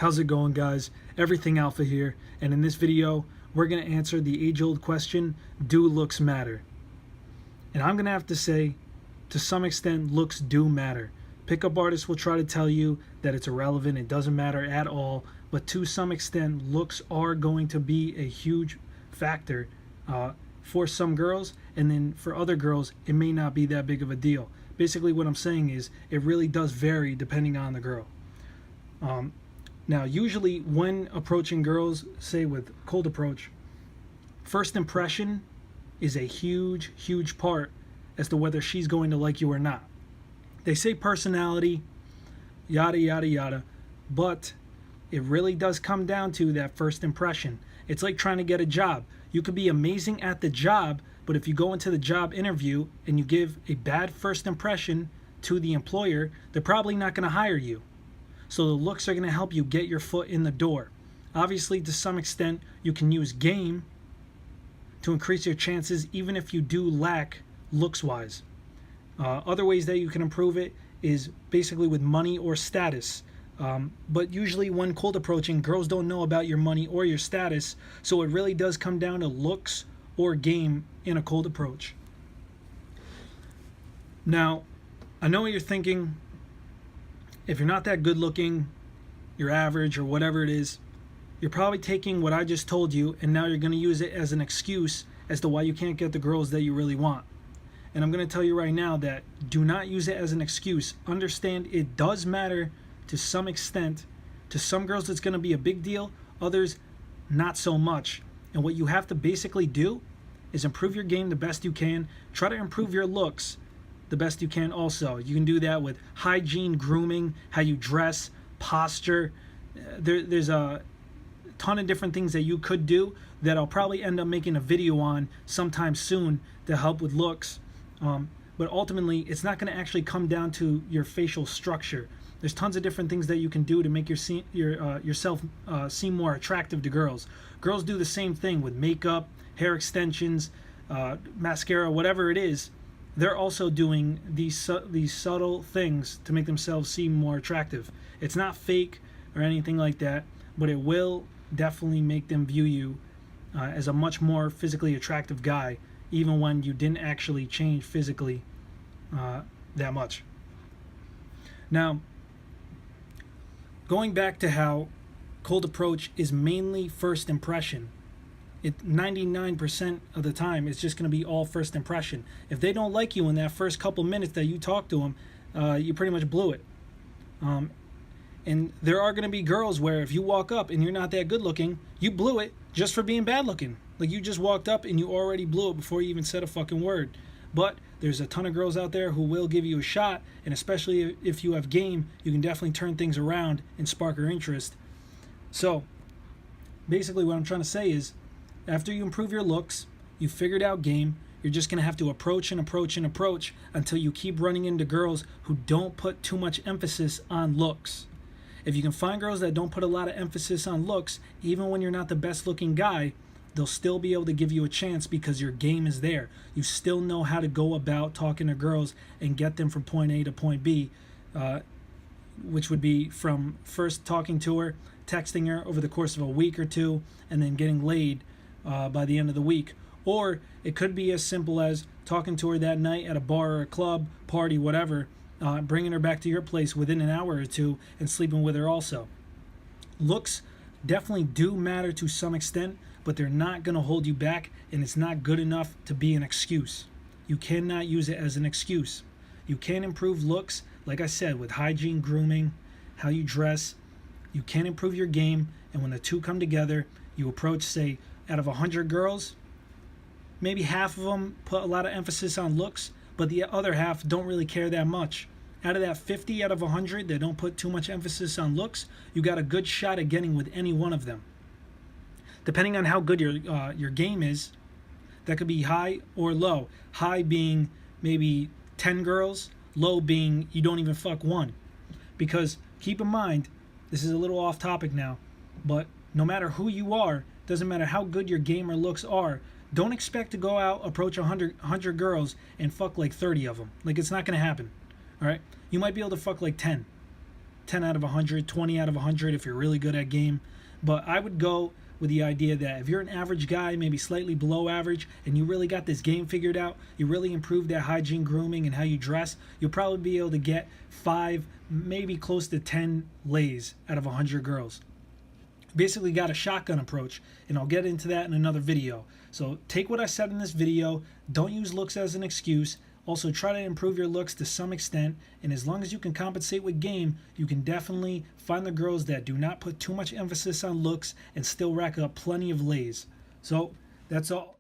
How's it going, guys? Everything Alpha here, and in this video we're going to answer the age-old question, do looks matter? And I'm going to have to say, to some extent, looks do matter. Pickup artists will try to tell you that it's irrelevant, it doesn't matter at all, but to some extent looks are going to be a huge factor for some girls, and then for other girls it may not be that big of a deal. Basically what I'm saying is it really does vary depending on the girl. Now, usually when approaching girls, say with cold approach, first impression is a huge part as to whether she's going to like you or not. They say personality, yada yada yada, but it really does come down to that first impression. It's like trying to get a job. You could be amazing at the job, but if you go into the job interview and you give a bad first impression to the employer, they're probably not going to hire you. So the looks are going to help you get your foot in the door. Obviously, to some extent, you can use game to increase your chances even if you do lack looks-wise. Other ways that you can improve it is basically with money or status. But usually when cold approaching, girls don't know about your money or your status, so it really does come down to looks or game in a cold approach. Now, I know what you're thinking. If you're not that good looking, you're average or whatever it is, you're probably taking what I just told you and now you're going to use it as an excuse as to why you can't get the girls that you really want. And I'm going to tell you right now that do not use it as an excuse. Understand it does matter to some extent. To some girls it's going to be a big deal, others not so much. And what you have to basically do is improve your game the best you can. Try to improve your looks the best you can also. You can do that with hygiene, grooming, how you dress, posture. There's a ton of different things that you could do that I'll probably end up making a video on sometime soon to help with looks. But ultimately, it's not going to actually come down to your facial structure. There's tons of different things that you can do to make yourself seem more attractive to girls. Girls do the same thing with makeup, hair extensions, mascara, whatever it is. They're also doing these subtle things to make themselves seem more attractive. It's not fake or anything like that, but it will definitely make them view you as a much more physically attractive guy, even when you didn't actually change physically that much. Now, going back to how cold approach is mainly first impression, 99% of the time it's just going to be all first impression. If they don't like you in that first couple minutes that you talk to them, you pretty much blew it. And there are going to be girls where if you walk up and you're not that good looking, you blew it just for being bad looking. Like you just walked up and you already blew it before you even said a fucking word. But there's a ton of girls out there who will give you a shot, and especially if you have game, you can definitely turn things around and spark her interest. So basically what I'm trying to say is, after you improve your looks, you figured out game, you're just going to have to approach and approach and approach until you keep running into girls who don't put too much emphasis on looks. If you can find girls that don't put a lot of emphasis on looks, even when you're not the best looking guy, they'll still be able to give you a chance because your game is there. You still know how to go about talking to girls and get them from point A to point B, which would be from first talking to her, texting her over the course of a week or two, and then getting laid by the end of the week. Or it could be as simple as talking to her that night at a bar or a club, party, whatever, bringing her back to your place within an hour or two and sleeping with her also. Looks definitely do matter to some extent, but they're not going to hold you back, and it's not good enough to be an excuse. You cannot use it as an excuse. You can improve looks, like I said, with hygiene, grooming, how you dress. You can improve your game, and when the two come together, you approach, say, out of 100 girls, maybe half of them put a lot of emphasis on looks, but the other half don't really care that much. Out of that 50 out of 100 that don't put too much emphasis on looks, you got a good shot at getting with any one of them. Depending on how good your game is, that could be high or low. High being maybe 10 girls, low being you don't even fuck one. Because keep in mind, this is a little off topic now, but no matter who you are, doesn't matter how good your game or looks are, don't expect to go out, approach 100 girls and fuck like 30 of them. Like, it's not going to happen. All right? You might be able to fuck like 10 10 out of 100, 20 out of 100 if you're really good at game. But I would go with the idea that if you're an average guy, maybe slightly below average, and you really got this game figured out, you really improved that hygiene, grooming, and how you dress, you'll probably be able to get 5, maybe close to 10 lays out of 100 girls. Basically got a shotgun approach, and I'll get into that in another video. So take what I said in this video, don't use looks as an excuse. Also, try to improve your looks to some extent, and as long as you can compensate with game, you can definitely find the girls that do not put too much emphasis on looks and still rack up plenty of lays. So that's all.